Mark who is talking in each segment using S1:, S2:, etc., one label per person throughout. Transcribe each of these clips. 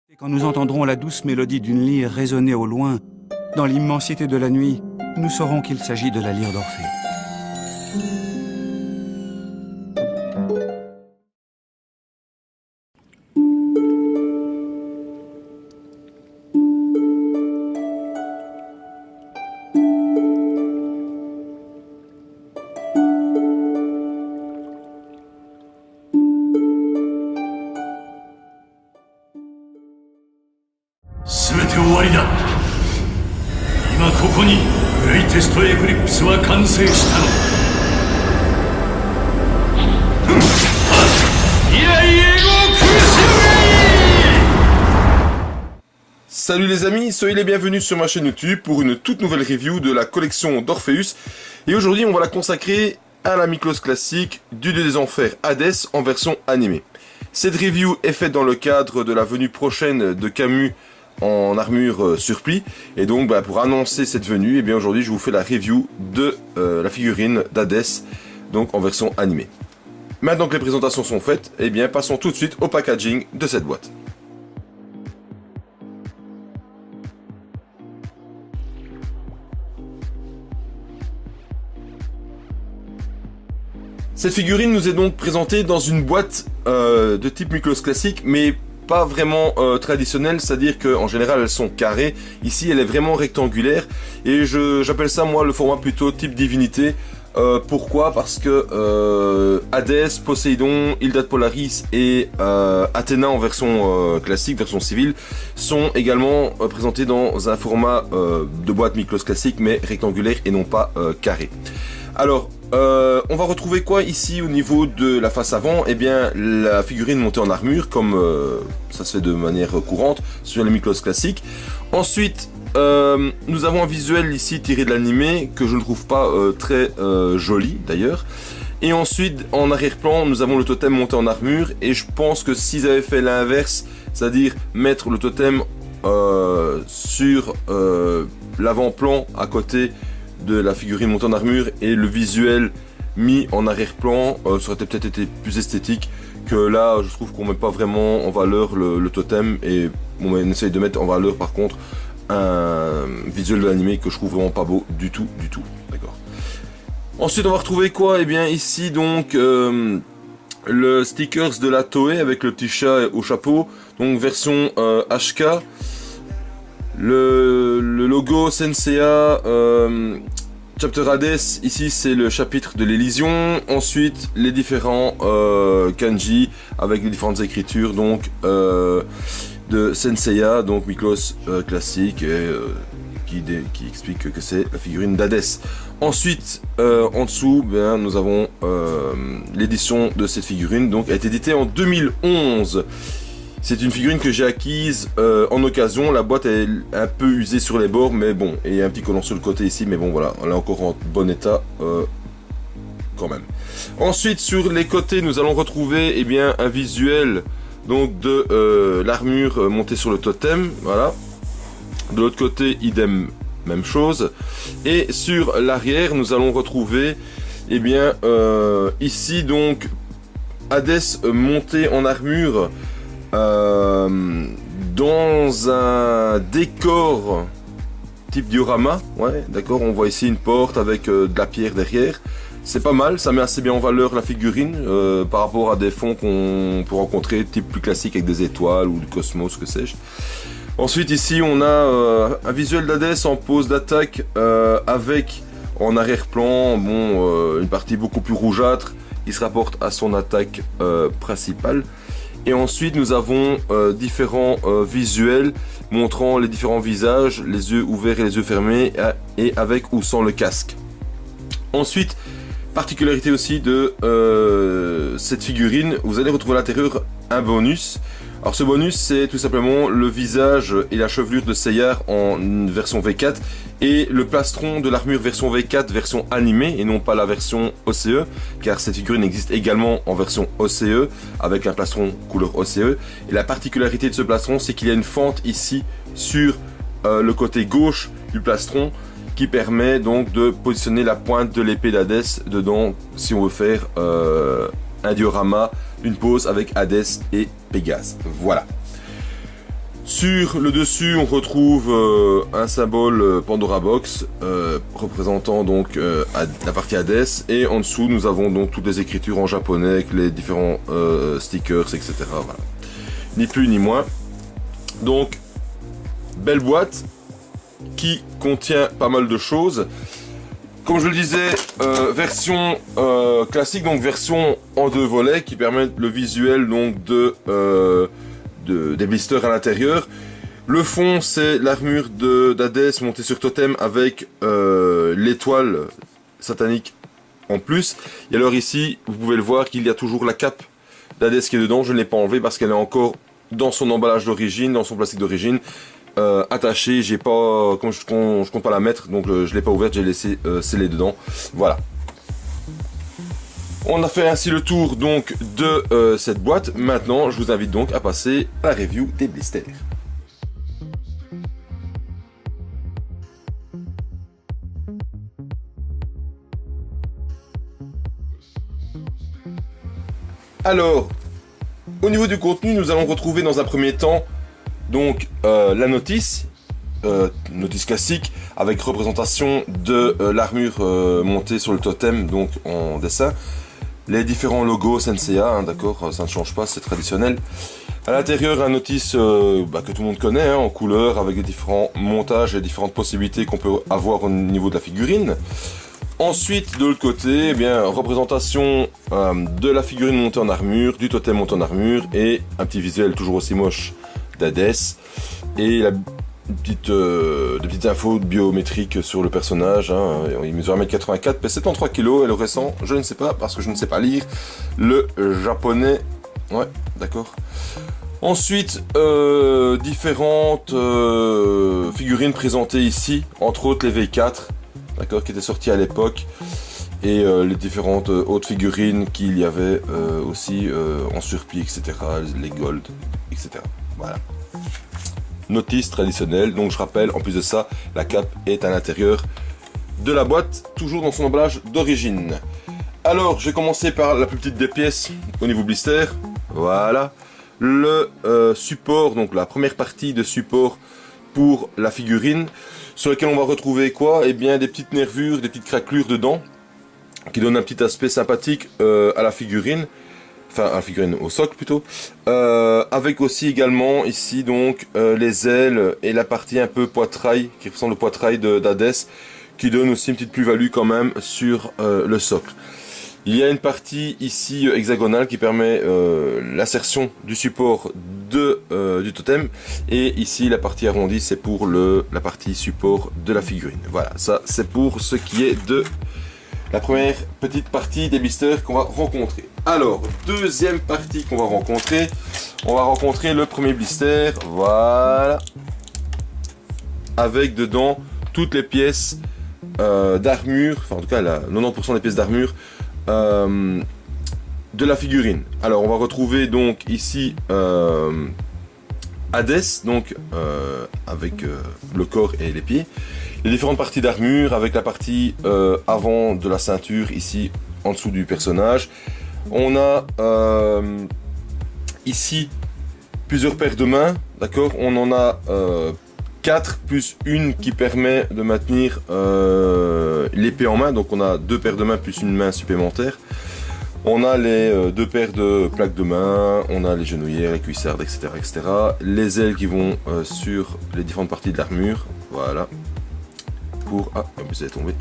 S1: Et quand nous entendrons la douce mélodie d'une lyre résonner au loin, dans l'immensité de la nuit, nous saurons qu'il s'agit de la lyre d'Orphée.
S2: Salut les amis, soyez les bienvenus sur ma chaîne YouTube pour une toute nouvelle review de la collection d'Orpheus. Et aujourd'hui on va la consacrer à la Miklos classique du Dieu des Enfers Hadès en version animée. Cette review est faite dans le cadre de la venue prochaine de Camus en armure surplis. Et donc pour annoncer cette venue, et bien aujourd'hui je vous fais la review de la figurine d'Hadès, donc en version animée. Maintenant que les présentations sont faites, et bien passons tout de suite au packaging de cette boîte. Cette figurine nous est donc présentée dans une boîte de type Miklos classique, mais pas vraiment traditionnelle, c'est-à-dire qu'en général elles sont carrées. Ici elle est vraiment rectangulaire et j'appelle ça moi le format plutôt type divinité. Pourquoi? Parce que Hadès, Poséidon, Hilda de Polaris et Athéna en version classique, version civile, sont également présentés dans un format de boîte Miklos classique, mais rectangulaire et non pas carré. Alors, on va retrouver quoi ici au niveau de la face avant? Eh bien, la figurine montée en armure, comme ça se fait de manière courante sur les Miklos classiques. Ensuite, nous avons un visuel ici tiré de l'animé que je ne trouve pas très joli d'ailleurs. Et ensuite, en arrière-plan, nous avons le totem monté en armure. Et je pense que s'ils avaient fait l'inverse, c'est-à-dire mettre le totem sur l'avant-plan à côté de la figurine montée en armure et le visuel mis en arrière-plan, ça aurait peut-être été plus esthétique que là. Je trouve qu'on met pas vraiment en valeur le totem et on essaye de mettre en valeur par contre un visuel de l'animé que je trouve vraiment pas beau du tout, d'accord. Ensuite on va retrouver quoi? Eh bien ici donc le stickers de la Toei avec le petit chat au chapeau, donc version HK. Le logo Senseiya Chapter Hadès, ici c'est le chapitre de l'Élysion. Ensuite les différents kanji avec les différentes écritures donc de Senseiya, donc Miklos classique qui explique que c'est la figurine d'Hadès. Ensuite en dessous nous avons l'édition de cette figurine, donc elle a été éditée en 2011. C'est une figurine que j'ai acquise en occasion. La boîte est un peu usée sur les bords, mais bon, et il y a un petit collant sur le côté ici, mais bon voilà, elle est encore en bon état quand même. Ensuite, sur les côtés, nous allons retrouver eh bien un visuel donc de l'armure montée sur le totem, voilà. De l'autre côté, idem, même chose. Et sur l'arrière, nous allons retrouver eh bien ici donc Hadès monté en armure. Dans un décor type diorama, ouais, d'accord, on voit ici une porte avec de la pierre derrière. C'est pas mal, ça met assez bien en valeur la figurine par rapport à des fonds qu'on peut rencontrer type plus classique avec des étoiles ou du cosmos, que sais-je. Ensuite ici on a un visuel d'Hadès en pose d'attaque avec en arrière-plan une partie beaucoup plus rougeâtre qui se rapporte à son attaque principale. Et ensuite nous avons différents visuels montrant les différents visages, les yeux ouverts et les yeux fermés, et avec ou sans le casque. Ensuite, particularité aussi de cette figurine, vous allez retrouver à l'intérieur un bonus. Alors ce bonus c'est tout simplement le visage et la chevelure de Seiya en version V4 et le plastron de l'armure version V4 version animée et non pas la version OCE, car cette figurine existe également en version OCE avec un plastron couleur OCE. Et la particularité de ce plastron c'est qu'il y a une fente ici sur le côté gauche du plastron qui permet donc de positionner la pointe de l'épée d'Hadès dedans si on veut faire un diorama, une pose avec Hadès et Pégase. Voilà. Sur le dessus, on retrouve un symbole Pandora Box représentant donc la partie Hades, et en dessous nous avons donc toutes les écritures en japonais avec les différents stickers, etc. Voilà. Ni plus ni moins. Donc, belle boîte qui contient pas mal de choses. Comme je le disais, version classique, donc version en 2 volets qui permettent le visuel donc des blisters à l'intérieur. Le fond, c'est l'armure d'Hadès montée sur totem avec l'étoile satanique en plus. Et alors ici, vous pouvez le voir qu'il y a toujours la cape d'Hadès qui est dedans. Je ne l'ai pas enlevée parce qu'elle est encore dans son emballage d'origine, dans son plastique d'origine, attachée. J'ai pas, comme je compte pas la mettre, donc je l'ai pas ouverte, j'ai laissé sceller dedans. Voilà. On a fait ainsi le tour donc de cette boîte. Maintenant, je vous invite donc à passer à la review des blisters. Alors, au niveau du contenu, nous allons retrouver dans un premier temps donc la notice, notice classique avec représentation de l'armure montée sur le totem, donc en dessin. Les différents logos Senseiya, hein, d'accord, ça ne change pas, c'est traditionnel. À l'intérieur, un notice que tout le monde connaît, hein, en couleur, avec les différents montages et différentes possibilités qu'on peut avoir au niveau de la figurine. Ensuite, de l'autre côté, eh bien, représentation de la figurine montée en armure, du totem monté en armure, et un petit visuel toujours aussi moche d'Hadès. Et des petites infos biométriques sur le personnage, hein. Il mesure 1m84, pèse 73 kg, et le récent, je ne sais pas, parce que je ne sais pas lire le japonais. Ouais, d'accord. Ensuite, différentes figurines présentées ici, entre autres les V4, d'accord, qui étaient sorties à l'époque, et les différentes autres figurines qu'il y avait aussi en surplis, etc., les gold, etc. Voilà. Notice traditionnelle, donc je rappelle, en plus de ça, la cape est à l'intérieur de la boîte, toujours dans son emballage d'origine. Alors, j'ai commencé par la plus petite des pièces au niveau blister. Voilà. Le support, donc la première partie de support pour la figurine, sur lequel on va retrouver quoi? Eh bien, des petites nervures, des petites craquelures dedans, qui donnent un petit aspect sympathique à la figurine. Enfin, à la figurine, au socle plutôt, avec aussi également ici donc les ailes et la partie un peu poitrail, qui ressemble au poitrail d'Hadès, qui donne aussi une petite plus-value quand même sur le socle. Il y a une partie ici hexagonale qui permet l'insertion du support du totem, et ici la partie arrondie c'est pour la partie support de la figurine. Voilà, ça c'est pour ce qui est de la première petite partie des blisters qu'on va rencontrer. Alors, deuxième partie qu'on va rencontrer, on va rencontrer le premier blister, voilà, avec dedans toutes les pièces d'armure, enfin en tout cas 90% des pièces d'armure de la figurine. Alors on va retrouver donc ici Hades, donc avec le corps et les pieds, les différentes parties d'armure avec la partie avant de la ceinture ici en dessous du personnage. On a ici plusieurs paires de mains, d'accord, on en a 4 plus une qui permet de maintenir l'épée en main, donc on a 2 paires de mains plus une main supplémentaire. On a les 2 paires de plaques de main, on a les genouillères, les cuissardes, etc., etc. Les ailes qui vont sur les différentes parties de l'armure, voilà. Pour vous est tombé.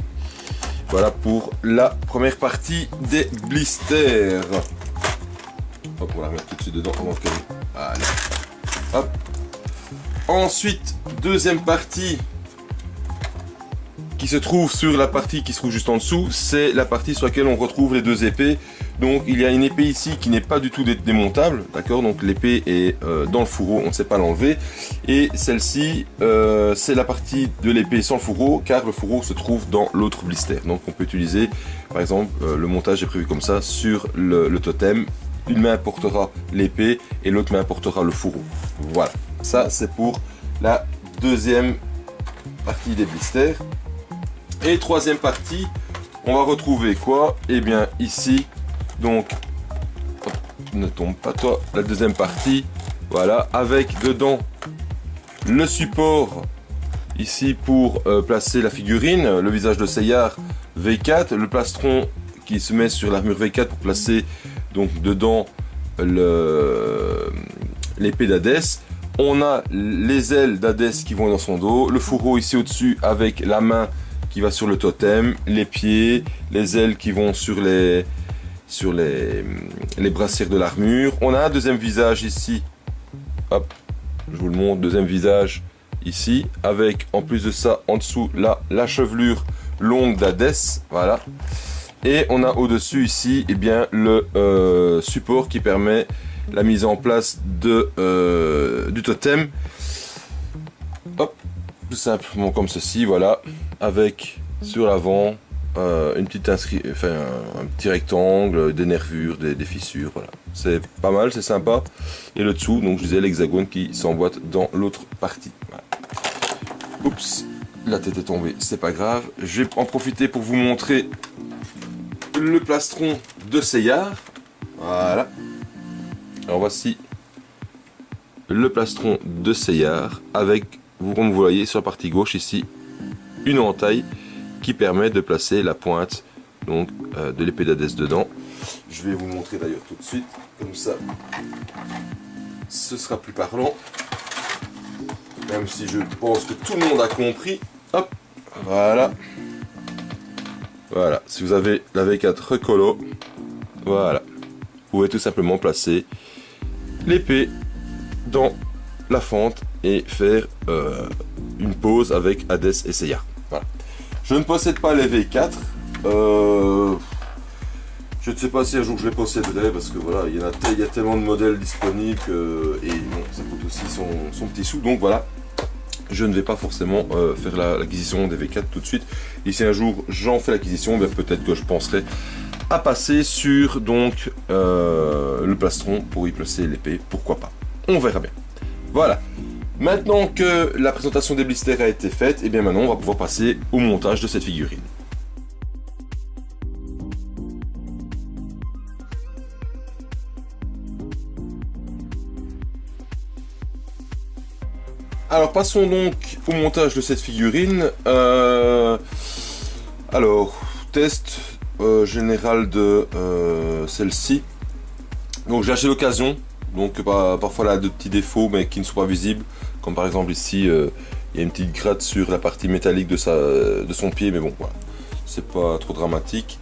S2: Voilà pour la première partie des blisters. Hop, on va la remettre tout de suite dedans avant qu'elle. Voilà. Hop. Ensuite, deuxième partie qui se trouve sur la partie qui se trouve juste en dessous, c'est la partie sur laquelle on retrouve les 2 épées. Donc il y a une épée ici qui n'est pas du tout démontable, d'accord, donc l'épée est dans le fourreau, on ne sait pas l'enlever, et celle-ci c'est la partie de l'épée sans le fourreau, car le fourreau se trouve dans l'autre blister. Donc on peut utiliser, par exemple, le montage est prévu comme ça sur le totem, une main portera l'épée et l'autre main portera le fourreau. Voilà, ça c'est pour la deuxième partie des blisters. Et troisième partie, on va retrouver quoi? Eh bien ici, donc, hop, ne tombe pas toi, la deuxième partie, voilà, avec dedans le support ici pour placer la figurine, le visage de Seyar V4, le plastron qui se met sur l'armure V4 pour placer donc dedans l'épée d'Hadès. On a les ailes d'Hadès qui vont dans son dos, le fourreau ici au-dessus avec la main qui va sur le totem, les pieds, les ailes qui vont sur les brassières de l'armure. On a un deuxième visage ici, hop, je vous le montre, deuxième visage ici, avec en plus de ça, en dessous, là, la chevelure longue d'Hadès, voilà. Et on a au-dessus ici, eh bien, le support qui permet la mise en place du totem. Hop, tout simplement comme ceci, voilà, avec sur l'avant une petite un petit rectangle, des nervures, des fissures, voilà. C'est pas mal, c'est sympa. Et le dessous, donc je disais l'hexagone qui s'emboîte dans l'autre partie. Voilà. Oups, la tête est tombée, c'est pas grave. Je vais en profiter pour vous montrer le plastron de Seyar. Voilà. Alors voici le plastron de Seyar avec, comme vous voyez sur la partie gauche ici, une entaille qui permet de placer la pointe donc de l'épée d'Hadès dedans. Je vais vous montrer d'ailleurs tout de suite, comme ça ce sera plus parlant. Même si je pense que tout le monde a compris. Hop, voilà. Voilà, si vous avez la V4 recolo, voilà, vous pouvez tout simplement placer l'épée dans la fente et faire une pause avec Hadès et Seyar. Voilà. Je ne possède pas les V4. Je ne sais pas si un jour je les posséderai parce que voilà, il y a tellement de modèles disponibles et bon, ça coûte aussi son petit sou. Donc voilà, je ne vais pas forcément faire l'acquisition des V4 tout de suite. Et si un jour j'en fais l'acquisition, ben peut-être que je penserai à passer sur donc le plastron pour y placer l'épée, pourquoi pas. On verra bien. Voilà. Maintenant que la présentation des blisters a été faite, et bien maintenant on va pouvoir passer au montage de cette figurine. Alors passons donc au montage de cette figurine. Alors, test général de celle-ci. Donc j'ai acheté l'occasion, donc parfois elle a de petits défauts mais qui ne sont pas visibles. Comme par exemple ici, il y a une petite gratte sur la partie métallique de son pied, mais bon, voilà, c'est pas trop dramatique.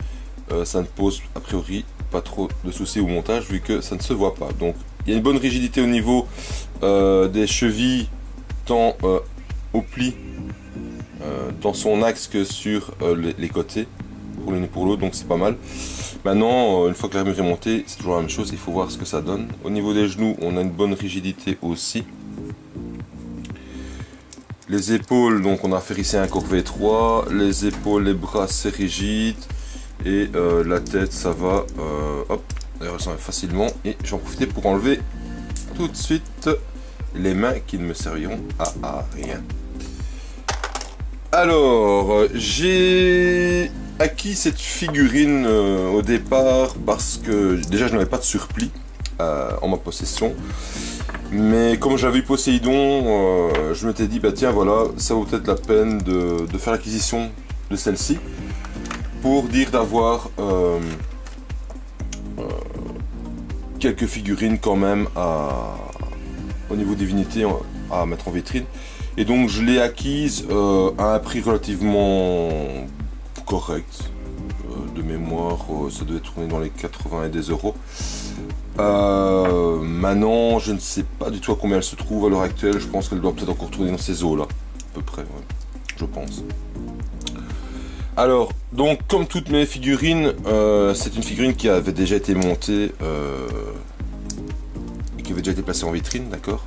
S2: Ça ne pose a priori pas trop de soucis au montage vu que ça ne se voit pas. Donc il y a une bonne rigidité au niveau des chevilles, tant au pli dans son axe que sur les côtés, pour l'une et pour l'autre, donc c'est pas mal. Maintenant, une fois que l'armure est montée, c'est toujours la même chose, il faut voir ce que ça donne. Au niveau des genoux, on a une bonne rigidité aussi. Les épaules, donc on a fait ici un corps V3, les épaules, les bras c'est rigide, et la tête ça va, hop, d'ailleurs ça va facilement, et j'en profite pour enlever tout de suite les mains qui ne me serviront à rien. Alors, j'ai acquis cette figurine au départ parce que déjà je n'avais pas de surplis en ma possession. Mais comme j'avais eu Poséidon, je m'étais dit, bah tiens voilà, ça vaut peut-être la peine de faire l'acquisition de celle-ci pour dire d'avoir quelques figurines quand même au niveau divinité à mettre en vitrine. Et donc je l'ai acquise à un prix relativement correct. De mémoire, ça devait tourner dans les 80 et des euros. Maintenant, je ne sais pas du tout à combien elle se trouve à l'heure actuelle. Je pense qu'elle doit peut-être encore tourner dans ces eaux-là, à peu près, ouais, je pense. Alors, donc, comme toutes mes figurines, c'est une figurine qui avait déjà été montée et qui avait déjà été placée en vitrine, d'accord.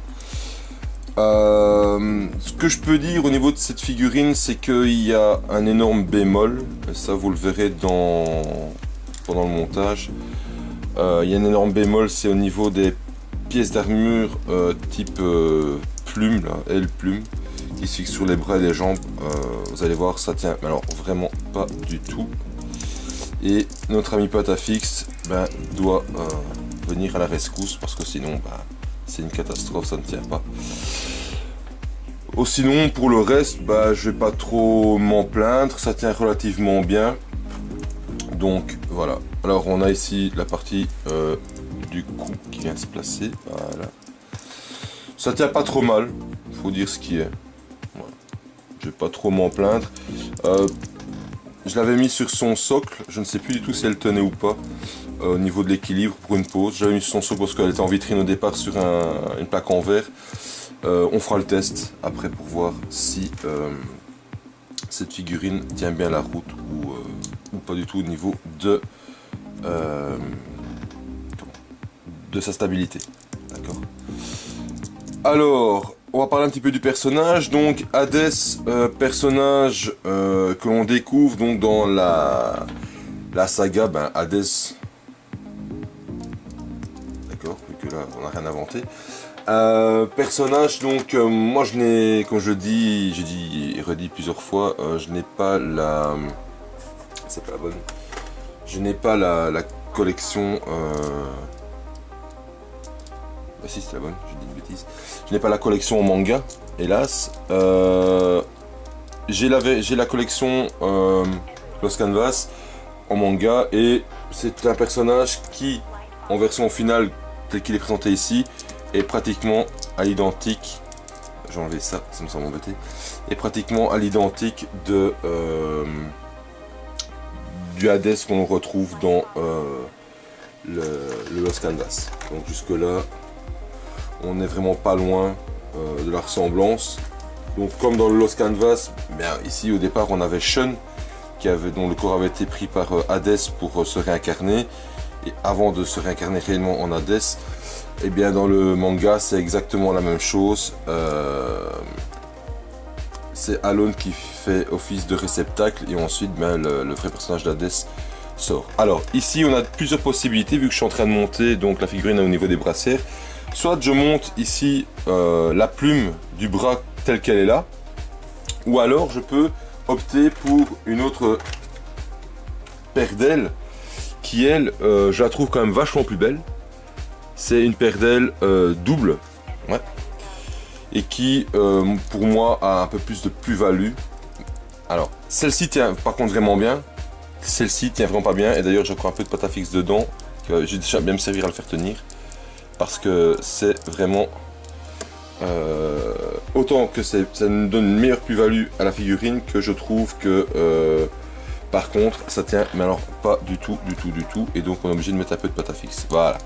S2: Ce que je peux dire au niveau de cette figurine, c'est qu'il y a un énorme bémol, et ça vous le verrez pendant le montage. Il y a un énorme bémol, c'est au niveau des pièces d'armure type plume, là, L-plume, qui se fixe sur les bras et les jambes. Vous allez voir, ça tient, mais alors vraiment pas du tout. Et notre ami Patafix doit venir à la rescousse parce que sinon c'est une catastrophe, ça ne tient pas. Sinon, pour le reste, je vais pas trop m'en plaindre, ça tient relativement bien. Donc voilà. Alors on a ici la partie du cou qui vient se placer. Voilà. Ça tient pas trop mal, faut dire ce qui est. Voilà. Je vais pas trop m'en plaindre. Je l'avais mis sur son socle, je ne sais plus du tout si elle tenait ou pas au niveau de l'équilibre pour une pause. J'avais mis sur son socle parce qu'elle était en vitrine au départ sur une plaque en verre. On fera le test après pour voir si cette figurine tient bien la route ou pas du tout au niveau de sa stabilité. D'accord. Alors, on va parler un petit peu du personnage. Donc, Hadès, personnage que l'on découvre donc dans la saga Hadès. D'accord, vu que là, on n'a rien inventé. Personnage, donc, moi je n'ai, comme j'ai dit et redit plusieurs fois, je n'ai pas la. C'est pas la bonne. Je n'ai pas la collection. Si, c'est la bonne, je dis une bêtise. Je n'ai pas la collection en manga, hélas. J'ai la collection Lost Canvas en manga et c'est un personnage qui, en version finale, tel qu'il est présenté ici, est pratiquement à l'identique. J'ai enlevé ça me semble embêté. Est pratiquement à l'identique de du Hadès qu'on retrouve dans le Lost Canvas. Donc jusque là, on n'est vraiment pas loin de la ressemblance. Donc comme dans le Lost Canvas, ici au départ on avait Shun dont le corps avait été pris par Hadès pour se réincarner. Et avant de se réincarner réellement en Hadès, et bien dans le manga c'est exactement la même chose. C'est Alone qui fait office de réceptacle et ensuite le vrai personnage d'Hadès sort. Alors ici on a plusieurs possibilités vu que je suis en train de monter donc la figurine au niveau des brassières. Soit je monte ici la plume du bras telle qu'elle est là, ou alors je peux opter pour une autre paire d'ailes qui elle, je la trouve quand même vachement plus belle. C'est une paire d'ailes double, ouais, et qui pour moi a un peu plus de plus-value. Alors celle-ci tient par contre vraiment bien, celle-ci tient vraiment pas bien, et d'ailleurs j'ai encore un peu de pâte à fixe dedans, qui va déjà bien me servir à le faire tenir. Parce que c'est vraiment autant que ça nous donne une meilleure plus-value à la figurine que je trouve que par contre ça tient mais alors pas du tout et donc on est obligé de mettre un peu de pâte à fixe. Voilà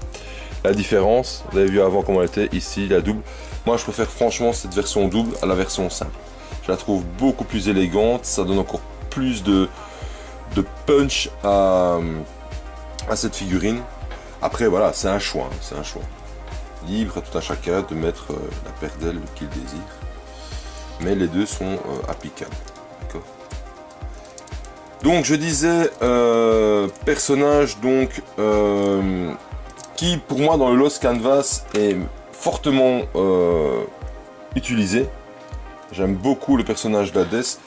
S2: la différence, vous avez vu avant comment elle était, ici la double. Moi je préfère franchement cette version double à la version simple. Je la trouve beaucoup plus élégante, ça donne encore plus de punch à cette figurine. Après voilà, c'est un choix, c'est un choix. Libre à tout un chacun de mettre la paire d'ailes qu'il désire, mais les deux sont applicables. D'accord. Donc je disais personnage donc qui pour moi dans le Lost Canvas est fortement utilisé. J'aime beaucoup le personnage d'Hadès,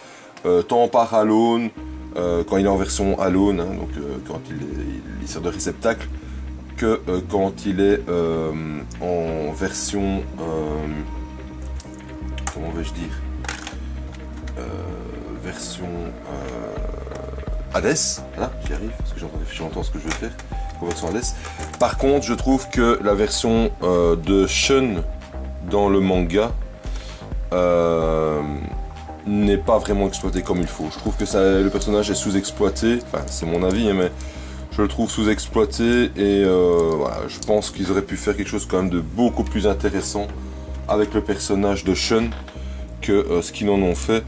S2: tant par Alone quand il est en version Alone, hein, donc quand il sert de réceptacle, que quand il est en version comment vais-je dire version Hadès, là j'y arrive parce que j'entends ce que je vais faire en version Hadès. Par contre je trouve que la version de Shun dans le manga n'est pas vraiment exploitée comme il faut. Je trouve que le personnage est sous-exploité, enfin c'est mon avis hein, mais je le trouve sous-exploité et voilà, je pense qu'ils auraient pu faire quelque chose quand même de beaucoup plus intéressant avec le personnage de Shun que ce qu'ils en ont fait.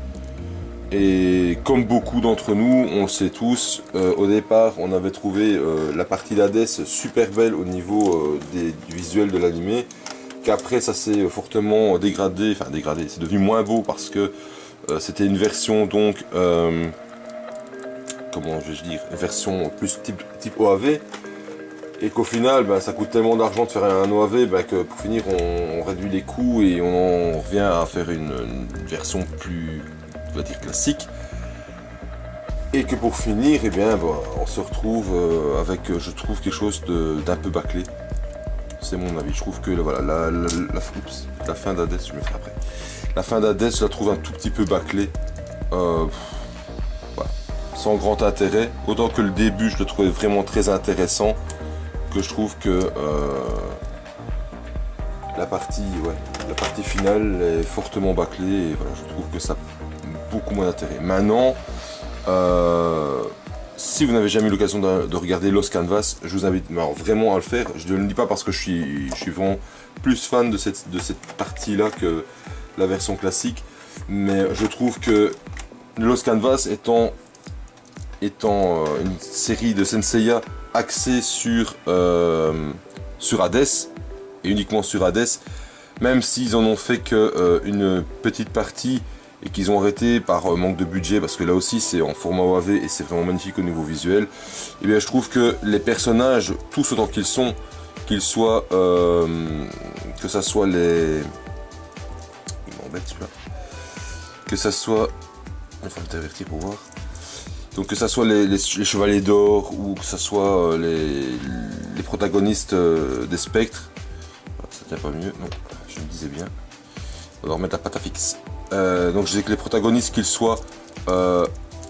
S2: Et comme beaucoup d'entre nous, on le sait tous, au départ on avait trouvé la partie d'Hadès super belle au niveau du visuel de l'animé, qu'après ça s'est fortement dégradé, c'est devenu moins beau parce que c'était une version donc comment vais-je dire, une version plus type OAV, et qu'au final ça coûte tellement d'argent de faire un OAV que pour finir on réduit les coûts et on revient à faire une version plus, on va dire, classique, et que pour finir on se retrouve avec je trouve quelque chose d'un peu bâclé. C'est mon avis. Je trouve que voilà, la fin d'Hadès, je mettrai après. La fin d'Hadès, je la trouve un tout petit peu bâclée. Voilà. Sans grand intérêt. Autant que le début, je le trouvais vraiment très intéressant. Que je trouve que la partie finale est fortement bâclée. Et voilà, je trouve que ça a beaucoup moins d'intérêt. Maintenant, si vous n'avez jamais eu l'occasion de regarder Lost Canvas, je vous invite vraiment à le faire. Je ne le dis pas parce que je suis vraiment plus fan de cette partie-là que la version classique. Mais je trouve que Lost Canvas étant une série de Senseiya axée sur Hades, et uniquement sur Hades, même s'ils en ont fait que une petite partie, et qu'ils ont arrêté par manque de budget, parce que là aussi c'est en format OAV et c'est vraiment magnifique au niveau visuel, et bien je trouve que les personnages, tous autant qu'ils sont, qu'ils soient, que ça soit les... Il m'embête celui-là. Que ça soit... Enfin, t'avertir pour voir. Donc que ça soit les chevaliers d'or, ou que ça soit les protagonistes des spectres. Ça tient pas mieux, non, je me disais bien. On va remettre la pâte à fixe. Donc je disais que les protagonistes, qu'ils soient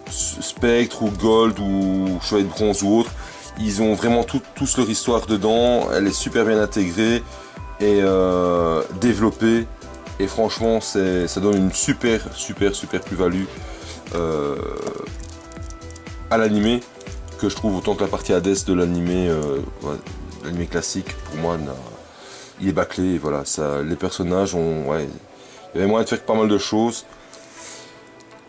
S2: Spectre ou Gold ou Chevalier de Bronze ou autre, ils ont vraiment tous leur histoire dedans. Elle est super bien intégrée et développée. Et franchement, ça donne une super plus-value à l'animé, que je trouve autant que la partie Hades de l'animé l'animé classique, pour moi, il est bâclé. Et voilà, les personnages ont... Ouais, il y avait moyen de faire pas mal de choses.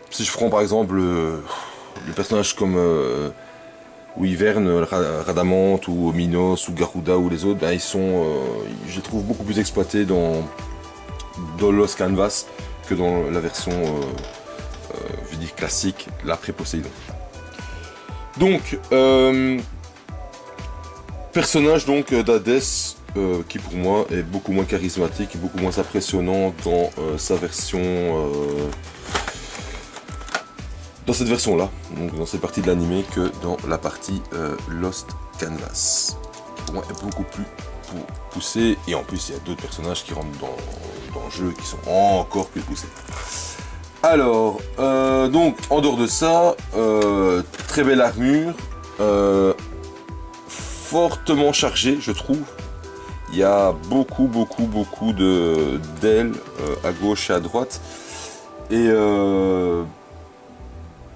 S2: Si je prends par exemple les personnages comme Wyvern, Radamante ou Minos ou Garuda ou les autres, ben, ils sont, je les trouve beaucoup plus exploités dans Lost Canvas que dans la version je veux dire classique, l'après-Poséidon. Donc, personnage donc d'Hadès, qui pour moi est beaucoup moins charismatique et beaucoup moins impressionnant dans sa version, dans cette version là, donc dans cette partie de l'animé, que dans la partie Lost Canvas, qui pour moi est beaucoup plus poussé, et en plus il y a d'autres personnages qui rentrent dans le jeu qui sont encore plus poussés. Alors, donc en dehors de ça, très belle armure, fortement chargée je trouve. Il y a beaucoup d'ailes à gauche et à droite. Et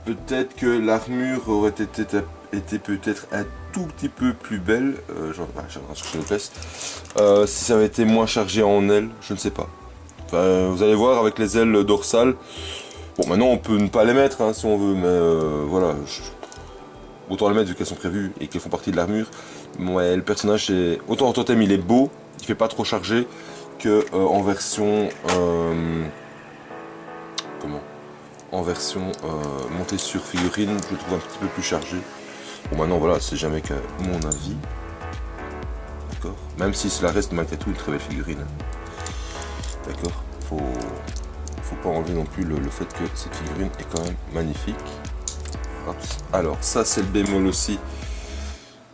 S2: peut-être que l'armure aurait été peut-être un tout petit peu plus belle. J'en chercher une pièce. Si ça avait été moins chargé en ailes, je ne sais pas. Enfin, vous allez voir avec les ailes dorsales. Bon, maintenant on peut ne pas les mettre hein, si on veut, mais voilà. Autant les mettre vu qu'elles sont prévues et qu'elles font partie de l'armure. Ouais, le personnage est... Autant en totem il est beau, il fait pas trop chargé, que en version... En version montée sur figurine, je le trouve un petit peu plus chargé. Bon maintenant voilà, c'est jamais que mon avis. D'accord. Même si cela reste malgré tout une très belle figurine. D'accord. Faut pas enlever non plus le fait que cette figurine est quand même magnifique. Hop. Alors ça c'est le bémol aussi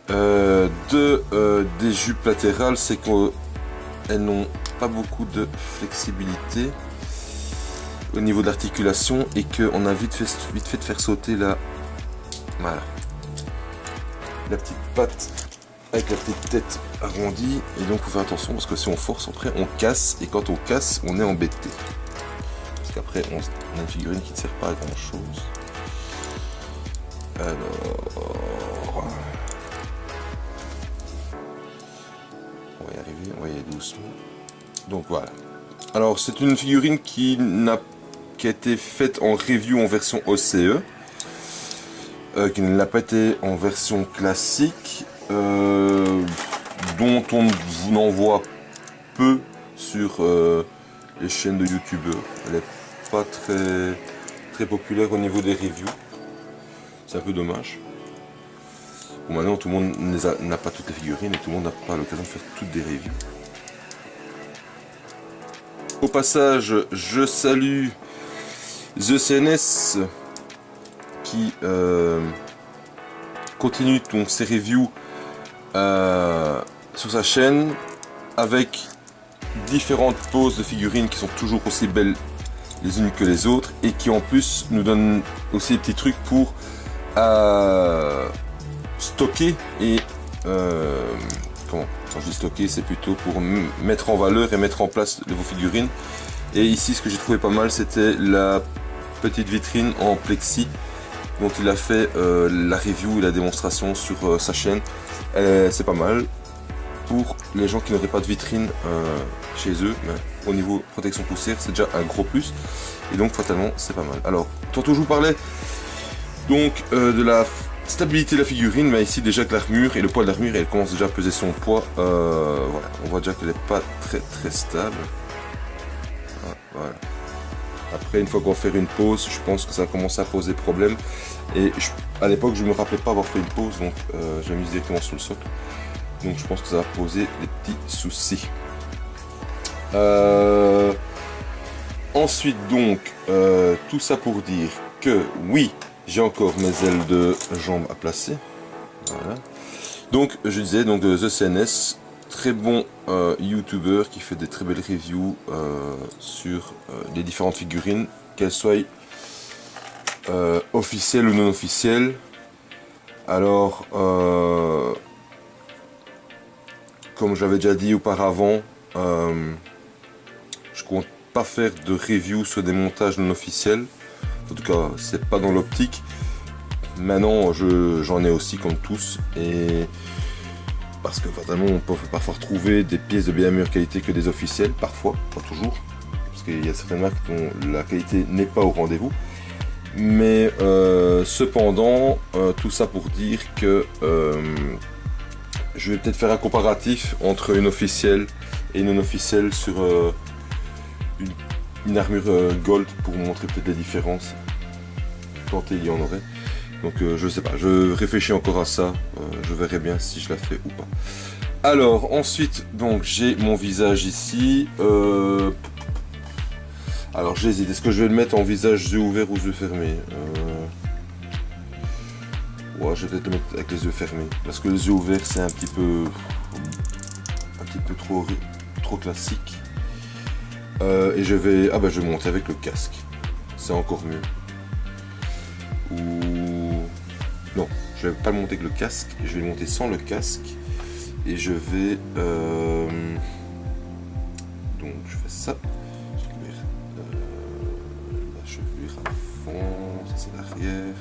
S2: des jupes latérales, c'est qu'elles n'ont pas beaucoup de flexibilité au niveau de l'articulation et qu'on a vite fait de faire sauter la petite patte avec la petite tête arrondie, et donc faut faire attention parce que si on force après on casse, et quand on casse on est embêté parce qu'après on a une figurine qui ne sert pas à grand chose. Alors on va y arriver, on va y aller doucement. Donc voilà. Alors c'est une figurine qui a été faite en review en version OCE, qui ne l'a pas été en version classique, dont on en voit peu sur les chaînes de youtubeurs. Elle n'est pas très populaire au niveau des reviews. C'est un peu dommage. Bon, maintenant tout le monde n'a pas toutes les figurines et tout le monde n'a pas l'occasion de faire toutes des reviews. Au passage, je salue The CNS qui continue donc ses reviews sur sa chaîne. avec différentes poses de figurines qui sont toujours aussi belles les unes que les autres et qui en plus nous donnent aussi des petits trucs pour stocker et quand je dis stocker, c'est plutôt pour mettre en valeur et mettre en place vos figurines. Et ici, ce que j'ai trouvé pas mal, c'était la petite vitrine en plexi dont il a fait la review et la démonstration sur sa chaîne. C'est pas mal pour les gens qui n'auraient pas de vitrine chez eux, mais au niveau protection poussière, c'est déjà un gros plus. Et donc, fatalement, c'est pas mal. Alors, tantôt je vous parlais donc de la stabilité de la figurine, mais ici déjà que l'armure et le poids de l'armure, elle commence déjà à peser son poids. Voilà, on voit déjà qu'elle n'est pas très stable. Voilà. Après, une fois qu'on va faire une pause, je pense que ça va commencer à poser problème. Et à l'époque, je ne me rappelais pas avoir fait une pause, donc je l'ai mis directement sur le socle. Donc je pense que ça va poser des petits soucis. Ensuite donc, tout ça pour dire que oui, j'ai encore mes ailes de jambes à placer. Voilà. Donc je disais, donc The CNS, très bon YouTuber qui fait des très belles reviews sur les différentes figurines, qu'elles soient officielles ou non officielles. Alors, comme je l'avais déjà dit auparavant, je compte pas faire de review sur des montages non officiels. En tout cas, c'est pas dans l'optique. Maintenant, j'en ai aussi comme tous, et parce que fatalement, on peut parfois retrouver des pièces de bien meilleure qualité que des officielles, parfois, pas toujours, parce qu'il y a certaines marques dont la qualité n'est pas au rendez-vous. Mais cependant, tout ça pour dire que je vais peut-être faire un comparatif entre une officielle et une non officielle sur une armure gold pour vous montrer peut-être les différences, tant il y en aurait. Donc je sais pas, je réfléchis encore à ça, je verrai bien si je la fais ou pas. Alors ensuite, donc j'ai mon visage ici. Alors j'hésite, est-ce que je vais le mettre en visage yeux ouverts ou yeux fermés? Ouais, je vais peut-être le mettre avec les yeux fermés, parce que les yeux ouverts c'est un petit peu trop classique. Et je vais monter avec le casque, c'est encore mieux. Ou non, je vais pas le monter avec le casque, je vais le monter sans le casque, et je vais donc je fais ça. La chevelure à fond, ça c'est l'arrière.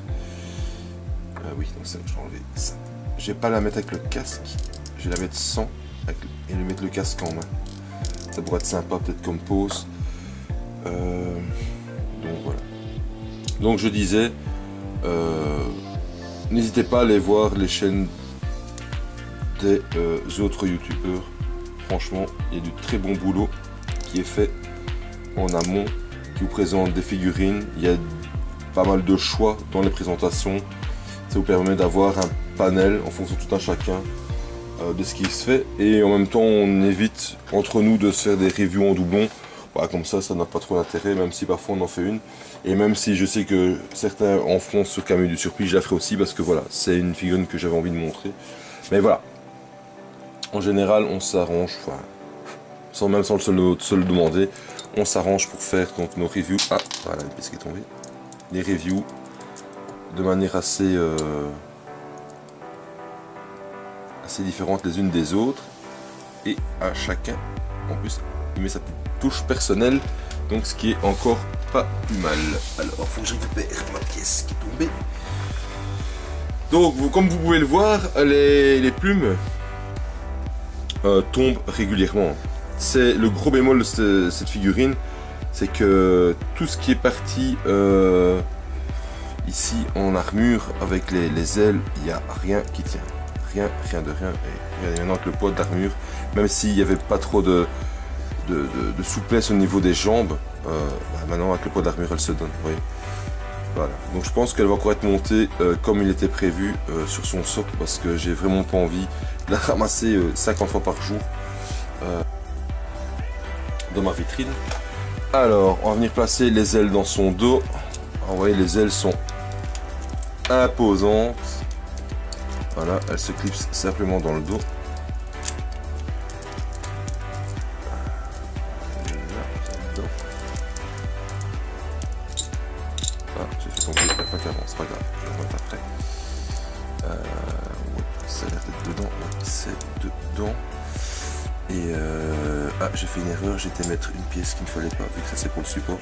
S2: Ah oui, donc ça, je vais enlever ça. Je vais pas la mettre avec le casque, je vais la mettre sans et lui mettre le casque en main. Ça pourrait être sympa peut-être comme pose. Donc voilà. Donc je disais, n'hésitez pas à aller voir les chaînes des autres youtubeurs. Franchement, il y a du très bon boulot qui est fait en amont, qui vous présente des figurines. Il y a pas mal de choix dans les présentations. Ça vous permet d'avoir un panel en fonction de tout un chacun de ce qui se fait, et en même temps on évite entre nous de se faire des reviews en doublon. Voilà, comme ça n'a pas trop d'intérêt, même si parfois on en fait une, et même si je sais que certains en font sur Camus du Surplis, je la ferai aussi parce que voilà, c'est une figurine que j'avais envie de montrer. Mais voilà, en général on s'arrange, enfin, sans se le demander, on s'arrange pour faire donc nos reviews. Ah voilà, une pièce qui est tombée. Les reviews de manière assez différentes les unes des autres, et à chacun en plus il met sa petite touche personnelle, donc ce qui est encore pas plus mal. Alors faut que je récupère ma pièce qui est tombée. Donc comme vous pouvez le voir, les plumes tombent régulièrement. C'est le gros bémol de cette figurine, c'est que tout ce qui est parti ici en armure avec les ailes, il n'y a rien qui tient. Rien de rien. Et regardez maintenant avec le poids de l'armure, même s'il n'y avait pas trop de souplesse au niveau des jambes, maintenant avec le poids de l'armure elle se donne. Vous voyez, voilà. Donc je pense qu'elle va encore être montée comme il était prévu sur son socle, parce que j'ai vraiment pas envie de la ramasser 50 fois par jour dans ma vitrine. Alors on va venir placer les ailes dans son dos. Alors, vous voyez, les ailes sont imposantes. Voilà, elle se clipse simplement dans le dos. moins qu'avant, c'est pas grave, je vais le remettre après. Ouais, ça a l'air d'être dedans, ouais, c'est dedans. Et ah, j'ai fait une erreur, j'ai été mettre une pièce qu'il ne fallait pas, vu que ça c'est pour le support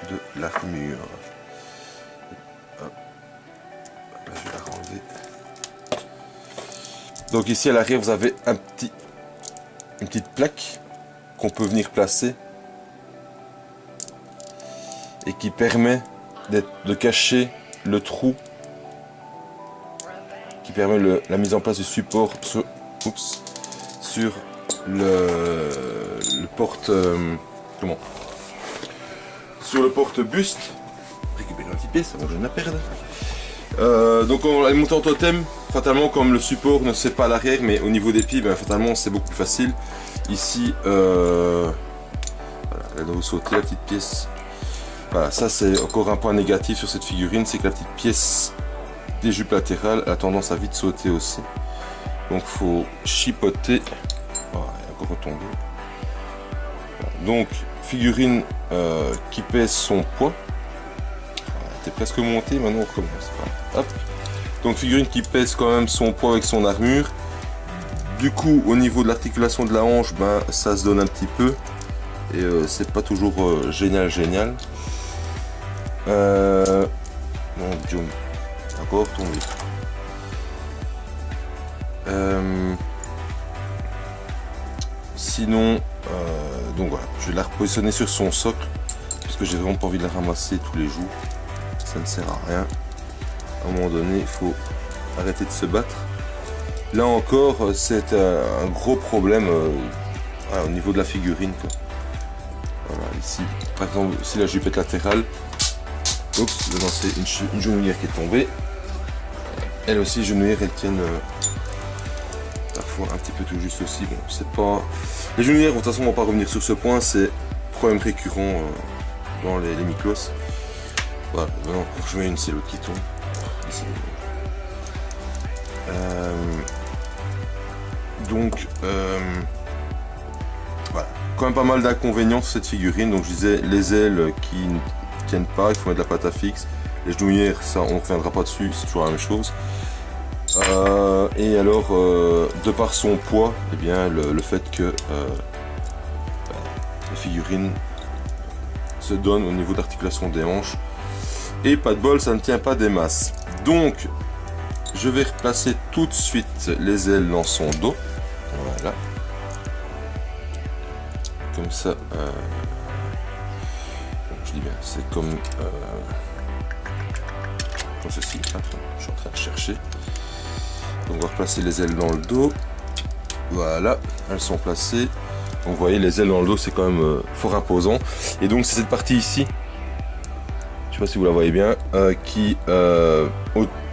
S2: de l'armure. Hop. Là, je vais la renlever. Donc ici à l'arrière vous avez une petite plaque qu'on peut venir placer et qui permet de cacher le trou, qui permet la mise en place du support sur le porte sur le porte-buste. Récupérer une petite pièce avant que je ne la perde. Donc on va monter en totem. Fatalement, comme le support ne se fait pas à l'arrière, mais au niveau des pieds, ben, fatalement c'est beaucoup plus facile. Ici, voilà, elle doit sauter la petite pièce. Voilà, ça c'est encore un point négatif sur cette figurine, c'est que la petite pièce des jupes latérales a tendance à vite sauter aussi. Donc faut chipoter. Voilà, elle est encore retombée. Voilà, donc figurine qui pèse son poids. Voilà, t'es presque monté, maintenant on recommence. Voilà, hop. Donc figurine qui pèse quand même son poids avec son armure. Du coup au niveau de l'articulation de la hanche, ben, ça se donne un petit peu. Et c'est pas toujours génial. Mon Dieu, encore tombé. Sinon, donc voilà, je vais la repositionner sur son socle parce que j'ai vraiment pas envie de la ramasser tous les jours. Ça ne sert à rien. À un moment donné, il faut arrêter de se battre. Là encore, c'est un gros problème au niveau de la figurine, quoi. Voilà, ici, par exemple, si la jupe est latérale, oups, dedans c'est une genouillère qui est tombée. Elle aussi, genouillère, elles tiennent parfois un petit peu tout juste aussi. Bon, c'est pas. Les genouillères, de toute façon, on va pas revenir sur ce point, c'est problème récurrent dans les Miklos. Voilà, maintenant, je mets une c'est l'autre qui tombe. Ici. Donc, voilà, quand même pas mal d'inconvénients sur cette figurine. Donc je disais les ailes qui ne tiennent pas, il faut mettre de la pâte à fixe. Les genouillères, ça on ne reviendra pas dessus, c'est toujours la même chose. Et alors, de par son poids, eh bien le fait que la figurine se donne au niveau d'articulation des hanches. Et pas de bol, ça ne tient pas des masses. Donc, je vais replacer tout de suite les ailes dans son dos. Voilà. Comme ça. Je dis bien, c'est comme ceci. Attends, je suis en train de chercher. Donc, on va replacer les ailes dans le dos. Voilà, elles sont placées. Donc, vous voyez, les ailes dans le dos, c'est quand même fort imposant. Et donc, c'est cette partie ici. Je sais pas si vous la voyez bien, qui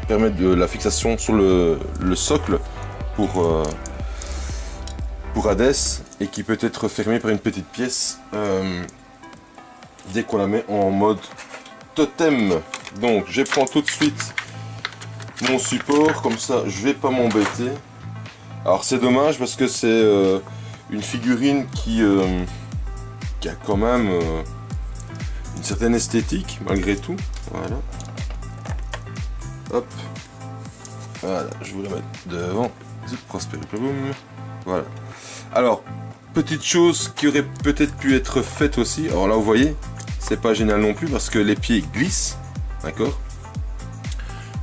S2: permet de la fixation sur le socle pour Hades et qui peut être fermée par une petite pièce dès qu'on la met en mode totem. Donc je prends tout de suite mon support, comme ça je vais pas m'embêter. Alors c'est dommage parce que c'est une figurine qui a quand même une certaine esthétique malgré tout. Voilà. Hop. Voilà, je vous la mets devant. Voilà. Alors, petite chose qui aurait peut-être pu être faite aussi. Alors là, vous voyez, c'est pas génial non plus parce que les pieds glissent. D'accord,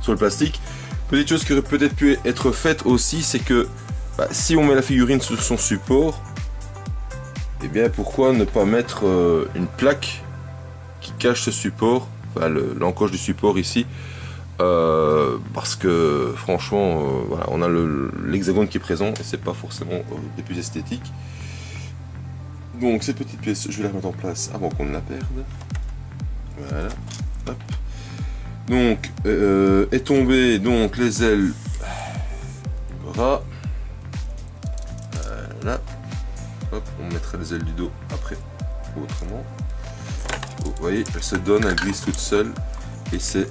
S2: sur le plastique. Petite chose qui aurait peut-être pu être faite aussi, c'est que si on met la figurine sur son support, eh bien pourquoi ne pas mettre une plaque qui cache ce support, enfin l'encoche du support ici, parce que franchement voilà, on a l'hexagone qui est présent et c'est pas forcément les plus esthétiques. Donc cette petite pièce, je vais la remettre en place avant qu'on ne la perde. Voilà. Hop. Donc est tombé donc les ailes bras. Voilà. Hop, on mettra les ailes du dos après autrement. Vous voyez, elle se donne, elle glisse toute seule et c'est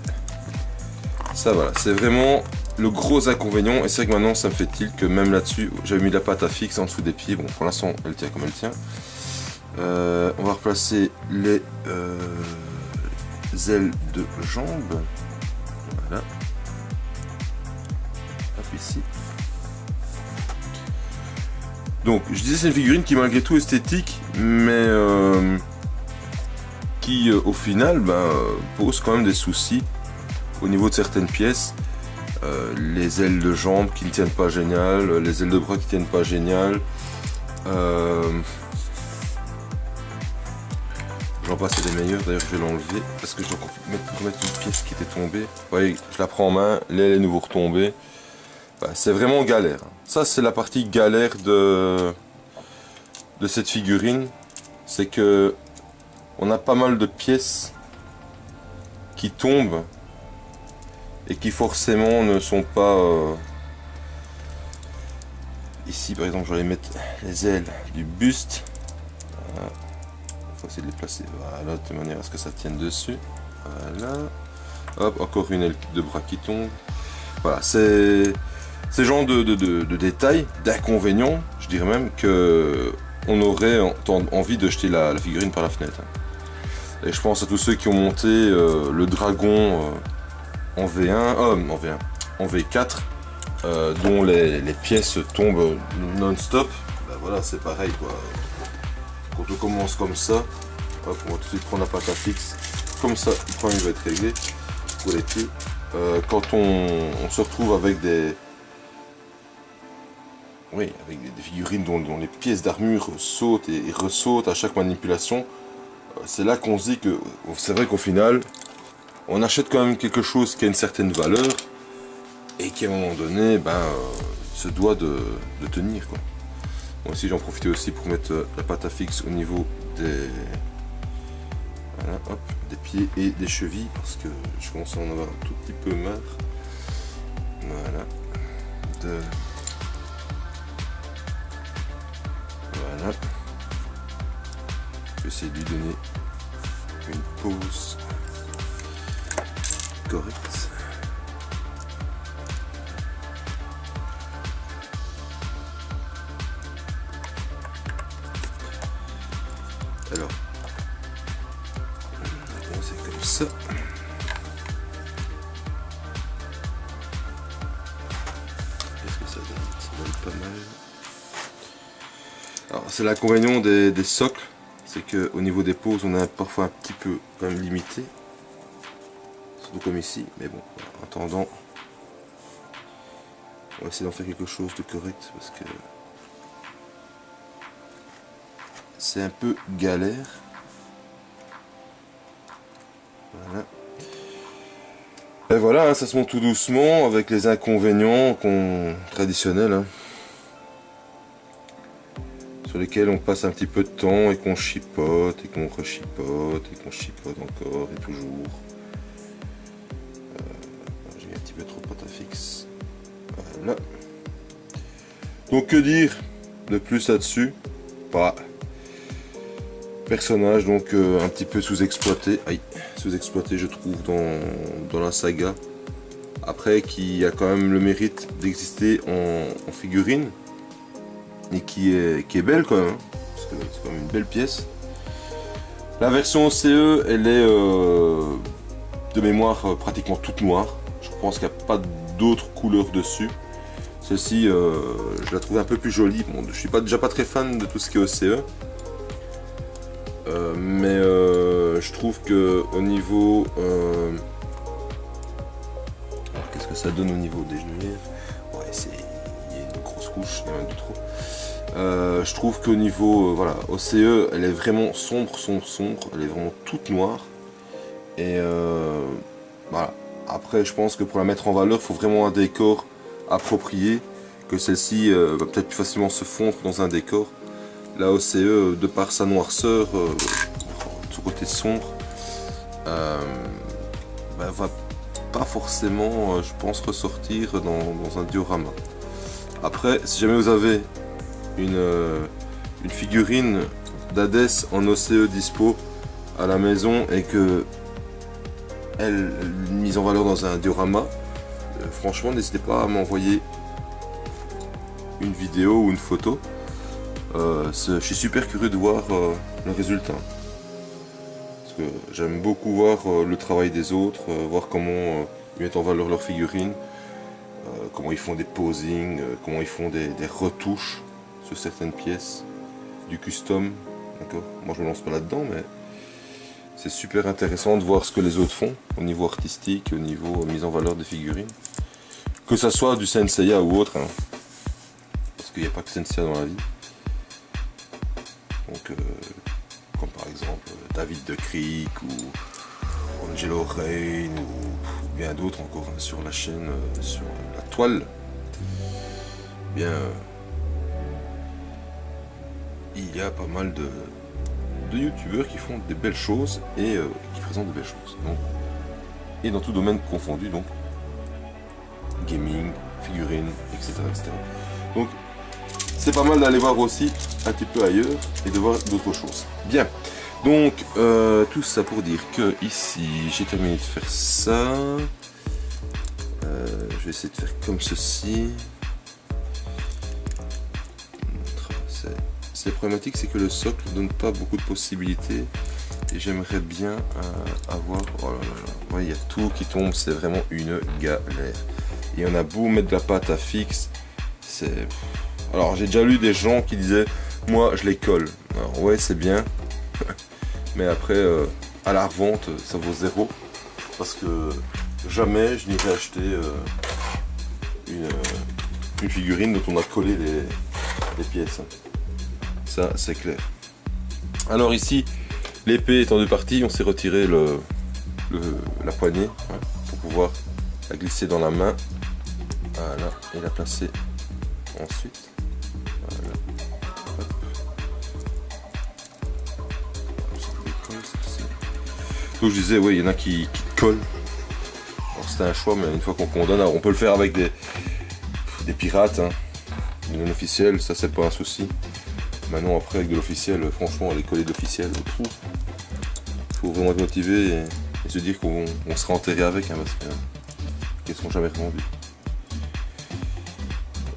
S2: ça. Voilà, c'est vraiment le gros inconvénient. Et c'est vrai que maintenant ça me fait tilt que même là-dessus, j'avais mis de la pâte à fixe en dessous des pieds. Bon, pour l'instant elle tient comme elle tient. On va replacer les ailes de jambes. Voilà. Hop, ici. Donc, je disais, c'est une figurine qui est malgré tout esthétique, mais qui, au final, pose quand même des soucis au niveau de certaines pièces. Les ailes de jambes qui ne tiennent pas génial, les ailes de bras qui tiennent pas génial. J'en passe des meilleurs, d'ailleurs je vais l'enlever parce que je dois remettre une pièce qui était tombée. Vous voyez, je la prends en main, l'aile est nouveau retombée. C'est vraiment galère. Ça, c'est la partie galère de cette figurine. C'est que on a pas mal de pièces qui tombent et qui forcément ne sont pas... Ici, par exemple, je vais mettre les ailes du buste. Voilà. Il faut essayer de les placer. Voilà, de manière à ce que ça tienne dessus. Voilà. Hop, encore une aile de bras qui tombe. Voilà, c'est ce genre de détails, d'inconvénients, je dirais même que on aurait envie de jeter la figurine par la fenêtre. Et je pense à tous ceux qui ont monté le dragon en V1, en V4, dont les pièces tombent non-stop. Voilà, c'est pareil quoi. Quand on commence comme ça, hop, on va tout de suite prendre la pâte à fixe. Comme ça, le problème va être réglé pour les pieds. Quand on se retrouve avec des figurines dont les pièces d'armure sautent et ressautent à chaque manipulation, c'est là qu'on se dit que c'est vrai qu'au final, on achète quand même quelque chose qui a une certaine valeur et qui à un moment donné se doit de tenir, quoi. Moi aussi j'en profitais aussi pour mettre la pâte à fixe au niveau des, voilà, hop, des pieds et des chevilles parce que je commence à en avoir un tout petit peu marre. Voilà. Voilà. Je vais essayer de lui donner une pause correcte. Alors, c'est comme ça. Qu'est-ce que ça donne? Ça donne pas mal. Alors, c'est l'inconvénient des socles, c'est que au niveau des poses, on est parfois un petit peu quand même limité, surtout comme ici. Mais bon, en attendant, on va essayer d'en faire quelque chose de correct parce que c'est un peu galère. Voilà. Et voilà, ça se monte tout doucement avec les inconvénients traditionnels, hein, sur lesquels on passe un petit peu de temps et qu'on chipote et qu'on rechipote et qu'on chipote encore et toujours. J'ai mis un petit peu trop de pâte à fixe. Voilà. Donc que dire de plus là-dessus? Personnage donc un petit peu sous-exploité, je trouve dans la saga. Après qui a quand même le mérite d'exister en figurine et qui est belle quand même, hein, parce que c'est quand même une belle pièce. La version OCE, elle est de mémoire pratiquement toute noire. Je pense qu'il n'y a pas d'autres couleurs dessus. Celle-ci, je la trouve un peu plus jolie. Bon, je suis déjà pas très fan de tout ce qui est OCE. Mais je trouve que au niveau alors qu'est-ce que ça donne au niveau des genouillères? Ouais, il y a une grosse couche, il y en a de trop. Je trouve qu'au niveau voilà, OCE, elle est vraiment sombre, elle est vraiment toute noire. Et voilà. Après, je pense que pour la mettre en valeur, il faut vraiment un décor approprié, que celle-ci va peut-être plus facilement se fondre dans un décor. La OCE, de par sa noirceur, son côté sombre, va pas forcément, je pense, ressortir dans un diorama. Après, si jamais vous avez une figurine d'Hadès en OCE dispo à la maison et que elle est mise en valeur dans un diorama, franchement, n'hésitez pas à m'envoyer une vidéo ou une photo. Je suis super curieux de voir le résultat. Parce que j'aime beaucoup voir le travail des autres, voir comment ils mettent en valeur leurs figurines, comment ils font des posings, comment ils font des retouches sur certaines pièces, du custom, d'accord. Moi je me lance pas là-dedans, mais c'est super intéressant de voir ce que les autres font au niveau artistique, au niveau mise en valeur des figurines. Que ça soit du Senseiya ou autre, hein, parce qu'il n'y a pas que Senseiya dans la vie. Donc, comme par exemple David de Creek ou Angelo Rain ou bien d'autres encore hein, sur la chaîne, sur la toile. Bien, il y a pas mal de youtubeurs qui font des belles choses et qui présentent de belles choses. Donc, et dans tout domaine confondu, donc gaming, figurines, etc. etc. Donc c'est pas mal d'aller voir aussi un petit peu ailleurs et de voir d'autres choses. Bien, donc tout ça pour dire que ici j'ai terminé de faire ça. Je vais essayer de faire comme ceci. C'est problématique, c'est que le socle ne donne pas beaucoup de possibilités et j'aimerais bien avoir. Oh là là là, ouais, il y a tout qui tombe, c'est vraiment une galère. Et on a beau mettre de la pâte à fixe, c'est. Alors j'ai déjà lu des gens qui disaient, moi je les colle. Alors ouais c'est bien, mais après à la revente ça vaut zéro parce que jamais je n'irai acheter une figurine dont on a collé les pièces. Ça c'est clair. Alors ici, l'épée est en deux parties, on s'est retiré la poignée hein, pour pouvoir la glisser dans la main. Voilà, et la placer ensuite. Voilà. Donc je disais, oui, il y en a qui collent. Alors c'était un choix, mais une fois qu'on condamne, alors on peut le faire avec des pirates, hein, des non officiels, ça c'est pas un souci. Maintenant après avec de l'officiel, franchement aller coller de l'officiel, il faut vraiment être motivé et se dire qu'on sera enterré avec, hein, parce qu'elles seront jamais revendues.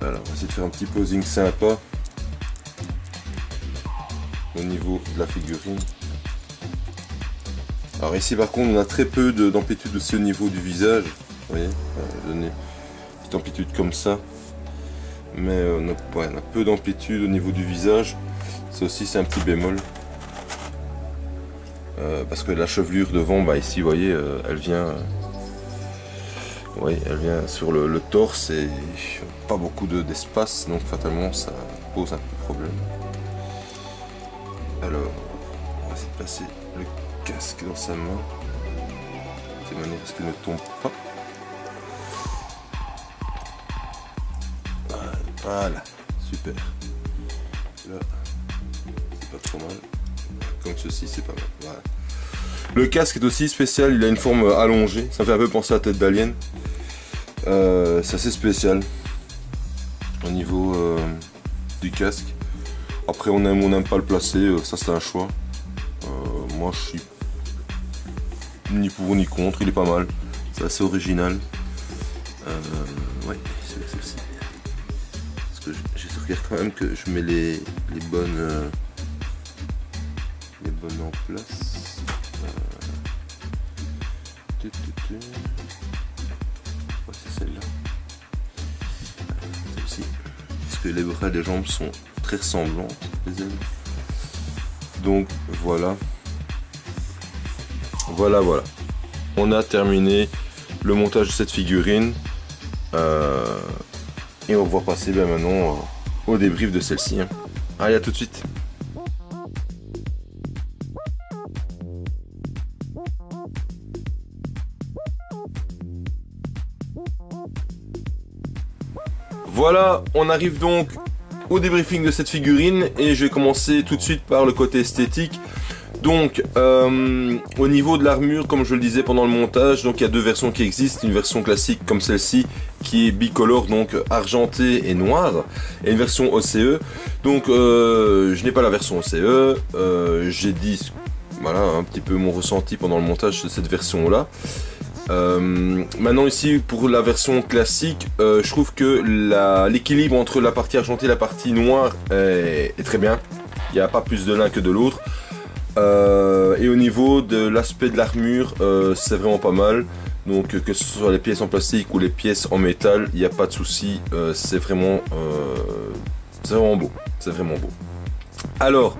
S2: Voilà, on va essayer de faire un petit posing sympa au niveau de la figurine. Alors ici par contre on a très peu d'amplitude aussi au niveau du visage, vous voyez, donner une petite amplitude comme ça. Mais on a peu d'amplitude au niveau du visage, ça aussi c'est un petit bémol. Parce que la chevelure devant, bah ici vous voyez, elle vient sur le torse et pas beaucoup d'espace, donc fatalement ça pose un peu de problème. Alors, on va essayer de placer le casque dans sa main, de manière à ce qu'il ne tombe pas. Voilà, super. Là, c'est pas trop mal. Comme ceci, c'est pas mal. Voilà. Le casque est aussi spécial, il a une forme allongée. Ça me fait un peu penser à la tête d'alien. C'est assez spécial au niveau du casque. Après, on aime ou on n'aime pas le placer, ça c'est un choix. Moi, je suis ni pour ni contre, il est pas mal. C'est assez original. Ouais, c'est aussi. Je regarde quand même que je mets les bonnes en place. Ouais, c'est celle-là. Celle-ci. Parce que les bras et les jambes sont très ressemblantes, les ailes. Donc voilà. Voilà. On a terminé le montage de cette figurine. Et on va pouvoir passer maintenant au débrief de celle-ci. Hein. Allez, à tout de suite. Voilà, on arrive donc au débriefing de cette figurine et je vais commencer tout de suite par le côté esthétique. Donc, au niveau de l'armure, comme je le disais pendant le montage, donc il y a deux versions qui existent. Une version classique comme celle-ci, qui est bicolore, donc argenté et noir, et une version OCE. Donc, je n'ai pas la version OCE. J'ai dit, voilà, un petit peu mon ressenti pendant le montage de cette version-là. Maintenant ici, pour la version classique, je trouve que l'équilibre entre la partie argentée et la partie noire est très bien. Il n'y a pas plus de l'un que de l'autre. Et au niveau de l'aspect de l'armure, c'est vraiment pas mal. Donc que ce soit les pièces en plastique ou les pièces en métal, il n'y a pas de souci, c'est vraiment beau, c'est vraiment beau. Alors,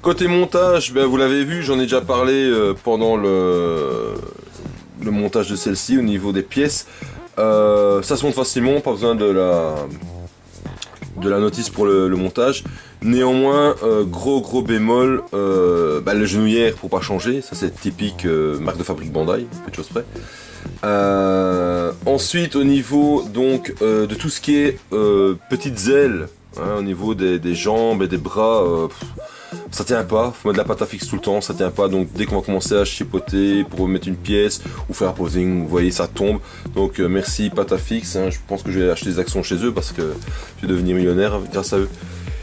S2: côté montage, ben, vous l'avez vu, j'en ai déjà parlé pendant le montage de celle-ci au niveau des pièces. Ça se monte facilement, pas besoin de la notice pour le montage. Néanmoins, gros bémol, les genouillères pour pas changer, ça c'est typique marque de fabrique Bandai, peu de choses près. Ensuite, au niveau donc de tout ce qui est petites ailes, hein, au niveau des jambes et des bras, ça tient pas, faut mettre de la pâte à fixe tout le temps, ça tient pas, donc dès qu'on va commencer à chipoter pour mettre une pièce ou faire un posing, vous voyez ça tombe, donc merci pâte à fixe, hein, je pense que je vais acheter des actions chez eux parce que je vais devenir millionnaire grâce à eux.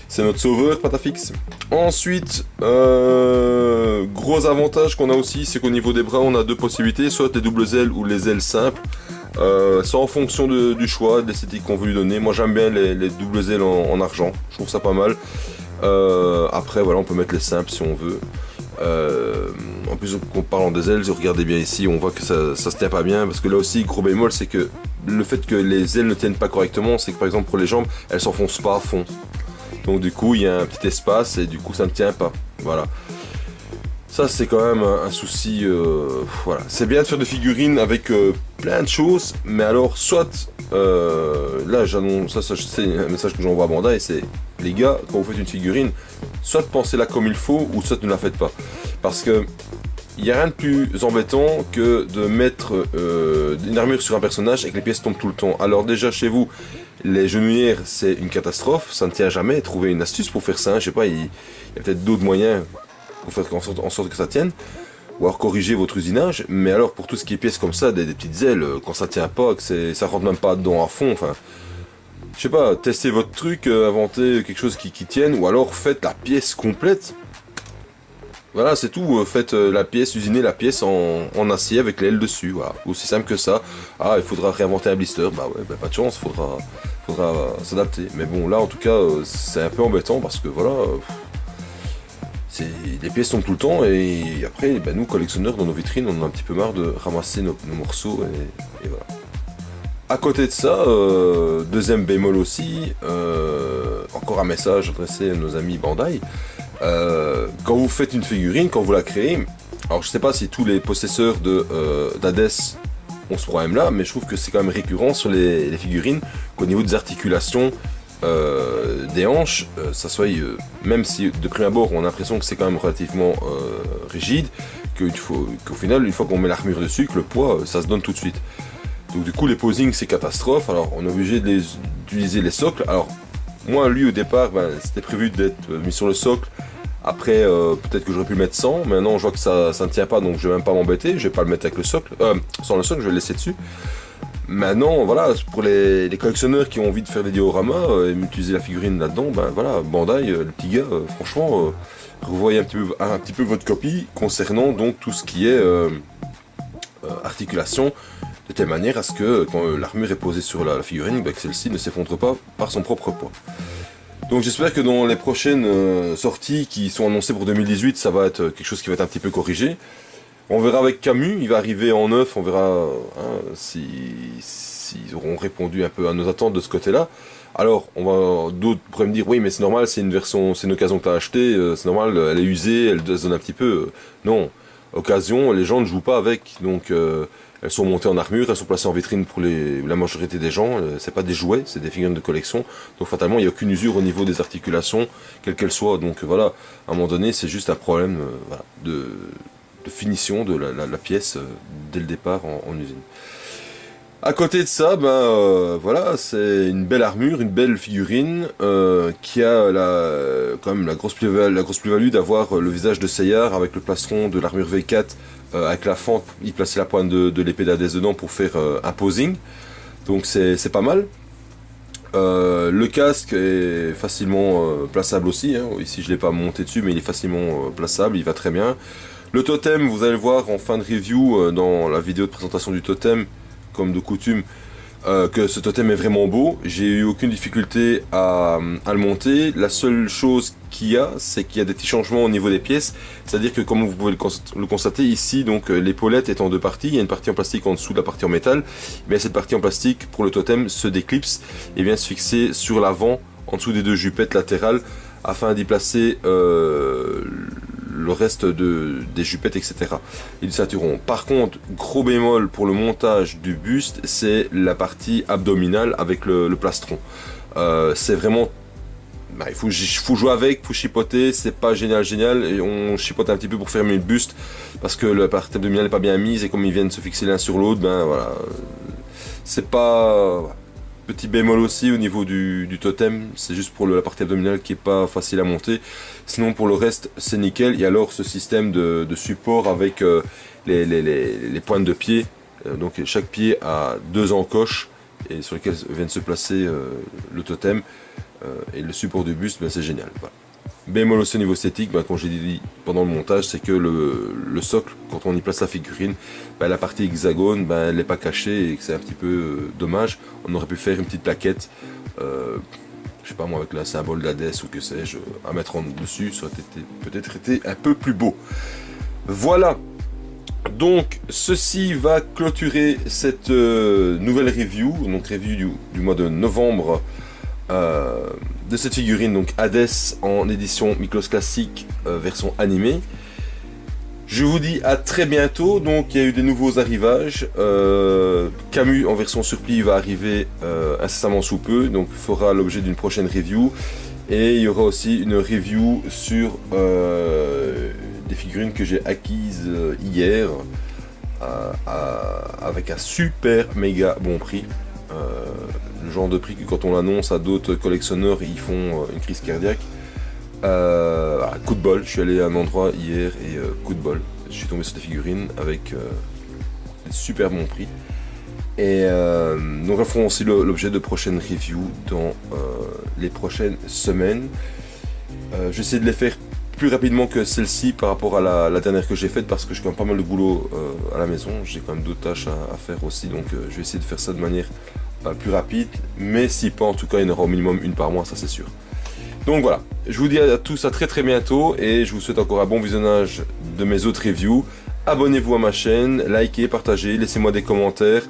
S2: C'est notre sauveur, pâte à fixe. Ensuite, gros avantage qu'on a aussi, c'est qu'au niveau des bras, on a deux possibilités, soit les doubles ailes ou les ailes simples. C'est en fonction du choix, de l'esthétique qu'on veut lui donner. Moi j'aime bien les doubles ailes en argent, je trouve ça pas mal. Après voilà, on peut mettre les simples si on veut. En plus, en parlant des ailes, regardez bien ici, on voit que ça se tient pas bien, parce que là aussi, gros bémol, c'est que le fait que les ailes ne tiennent pas correctement, c'est que par exemple pour les jambes, elles s'enfoncent pas à fond. Donc du coup, il y a un petit espace et du coup, ça ne tient pas. Voilà. Ça, c'est quand même un souci. Voilà. C'est bien de faire des figurines avec plein de choses, mais alors, soit là, j'annonce ça, c'est un message que j'envoie à Bandai, c'est les gars, quand vous faites une figurine, soit pensez-la comme il faut, ou soit ne la faites pas. Parce que il n'y a rien de plus embêtant que de mettre une armure sur un personnage et que les pièces tombent tout le temps. Alors déjà chez vous, les genouillères c'est une catastrophe, ça ne tient jamais. Trouvez une astuce pour faire ça, je sais pas, il y a peut-être d'autres moyens pour faire en sorte que ça tienne. Ou alors corriger votre usinage, mais alors pour tout ce qui est pièces comme ça, des petites ailes, quand ça tient pas, que ça rentre même pas dedans à fond, enfin... Je sais pas, testez votre truc, inventez quelque chose qui tienne, ou alors faites la pièce complète. Voilà, c'est tout, faites la pièce, usinez la pièce en acier avec l'aile dessus, voilà, aussi simple que ça. Ah, il faudra réinventer un blister, bah ouais, bah pas de chance, faudra s'adapter. Mais bon, là en tout cas, c'est un peu embêtant parce que voilà, les pièces tombent tout le temps et après, bah, nous collectionneurs dans nos vitrines, on a un petit peu marre de ramasser nos morceaux et voilà. À côté de ça, deuxième bémol aussi, encore un message adressé à nos amis Bandai. Quand vous faites une figurine, quand vous la créez, alors je sais pas si tous les possesseurs d'Hades ont ce problème là, mais je trouve que c'est quand même récurrent sur les figurines qu'au niveau des articulations des hanches, ça soit, même si de prime abord on a l'impression que c'est quand même relativement rigide, qu'au final une fois qu'on met l'armure dessus, que le poids ça se donne tout de suite. Donc du coup les posings c'est catastrophe, alors on est obligé d'utiliser les socles. Alors moi lui au départ c'était prévu d'être mis sur le socle, après peut-être que j'aurais pu le mettre sans, maintenant je vois que ça ne tient pas donc je vais même pas m'embêter, je vais pas le mettre avec le socle, sans le socle je vais le laisser dessus. Maintenant voilà, pour les collectionneurs qui ont envie de faire des dioramas et utiliser la figurine là-dedans, voilà, Bandai, le petit gars, franchement, revoyez un petit peu votre copie concernant donc tout ce qui est articulation, de telle manière à ce que quand l'armure est posée sur la figurine, que celle-ci ne s'effondre pas par son propre poids. Donc j'espère que dans les prochaines sorties qui sont annoncées pour 2018, ça va être quelque chose qui va être un petit peu corrigé. On verra avec Camus, il va arriver en neuf, on verra s'ils auront répondu un peu à nos attentes de ce côté-là. Alors, d'autres pourraient me dire, oui mais c'est normal, c'est une occasion que tu as achetée, c'est normal, elle est usée, elle donne un petit peu. Non, occasion, les gens ne jouent pas avec, donc elles sont montées en armure, elles sont placées en vitrine pour la majorité des gens, c'est pas des jouets, c'est des figurines de collection, donc fatalement il n'y a aucune usure au niveau des articulations, quelle qu'elle soit, donc voilà, à un moment donné c'est juste un problème de finition de la pièce dès le départ en usine. À côté de ça, voilà, c'est une belle armure, une belle figurine qui a quand même la grosse plus-value d'avoir le visage de Seyar avec le plastron de l'armure V4 avec la fente, il plaçait la pointe de l'épée d'Hadès dedans pour faire un posing, donc c'est pas mal. Le casque est facilement plaçable aussi, hein. Ici je l'ai pas monté dessus mais il est facilement plaçable, il va très bien. Le totem, vous allez le voir en fin de review dans la vidéo de présentation du totem, comme de coutume, que ce totem est vraiment beau. J'ai eu aucune difficulté à le monter. La seule chose c'est qu'il y a des petits changements au niveau des pièces. C'est-à-dire que comme vous pouvez le constater ici, donc l'épaulette est en deux parties. Il y a une partie en plastique en dessous de la partie en métal. Mais cette partie en plastique pour le totem se déclipse et vient se fixer sur l'avant, en dessous des deux jupettes latérales, afin d'y placer le reste des jupettes, etc. et du ceinturon. Par contre, gros bémol pour le montage du buste, c'est la partie abdominale avec le plastron. C'est vraiment... il faut jouer avec, il faut chipoter, c'est pas génial, et on chipote un petit peu pour fermer le buste, parce que la partie abdominale n'est pas bien mise, et comme ils viennent se fixer l'un sur l'autre, ben voilà, c'est pas... Petit bémol aussi au niveau du totem, c'est juste pour la partie abdominale qui est pas facile à monter. Sinon pour le reste c'est nickel. Et alors ce système de support avec les pointes de pied, donc chaque pied a deux encoches et sur lesquelles viennent se placer le totem et le support du buste, ben, c'est génial. Voilà. Bémol aussi au niveau esthétique, ben, comme j'ai dit pendant le montage, c'est que le socle, quand on y place la figurine, ben, la partie hexagone, ben, elle n'est pas cachée et que c'est un petit peu dommage. On aurait pu faire une petite plaquette, je sais pas moi, avec le symbole d'Hadès ou que sais-je, à mettre en dessus, ça aurait peut-être été un peu plus beau. Voilà, donc ceci va clôturer cette nouvelle review, donc review du mois de novembre, de cette figurine, donc Hades en édition Miklos Classique version animée. Je vous dis à très bientôt. Donc il y a eu des nouveaux arrivages. Camus en version surplis va arriver incessamment sous peu, donc fera l'objet d'une prochaine review. Et il y aura aussi une review sur des figurines que j'ai acquises hier avec un super méga bon prix. Le genre de prix que quand on l'annonce à d'autres collectionneurs, ils font une crise cardiaque. Coup de bol, je suis allé à un endroit hier et coup de bol, je suis tombé sur des figurines avec des super bons prix. Et donc elles feront aussi l'objet de prochaines reviews dans les prochaines semaines. J'essaie de les faire plus rapidement que celle-ci par rapport à la dernière que j'ai faite, parce que j'ai quand même pas mal de boulot à la maison, j'ai quand même d'autres tâches à faire aussi, donc je vais essayer de faire ça de manière plus rapide, mais si pas, en tout cas il y en aura au minimum une par mois, ça c'est sûr. Donc voilà, je vous dis à tous à très très bientôt et je vous souhaite encore un bon visionnage de mes autres reviews. Abonnez-vous à ma chaîne, likez, partagez, laissez-moi des commentaires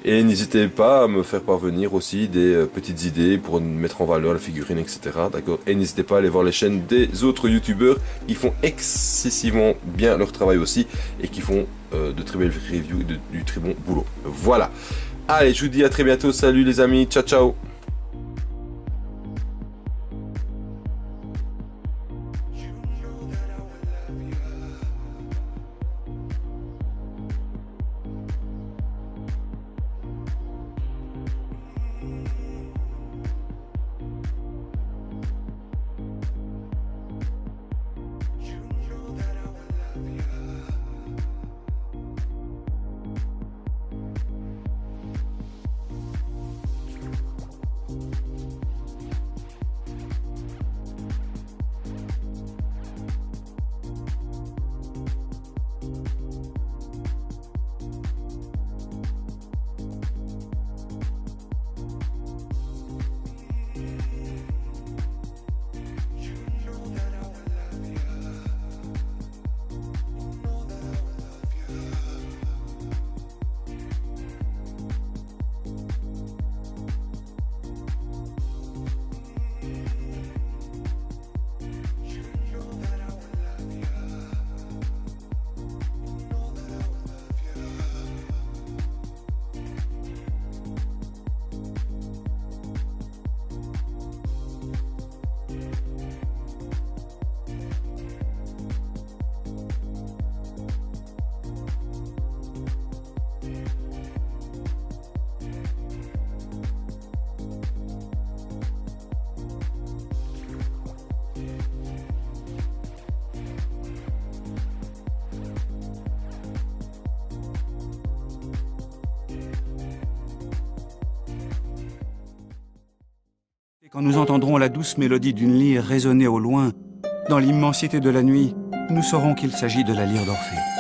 S2: et n'hésitez pas à me faire parvenir aussi des petites idées pour mettre en valeur la figurine, etc. D'accord. Et n'hésitez pas à aller voir les chaînes des autres youtubeurs qui font excessivement bien leur travail aussi et qui font de très belles reviews et du très bon boulot. Voilà. Allez, je vous dis à très bientôt. Salut les amis. Ciao, ciao.
S1: Quand nous entendrons la douce mélodie d'une lyre résonner au loin, dans l'immensité de la nuit, nous saurons qu'il s'agit de la lyre d'Orphée.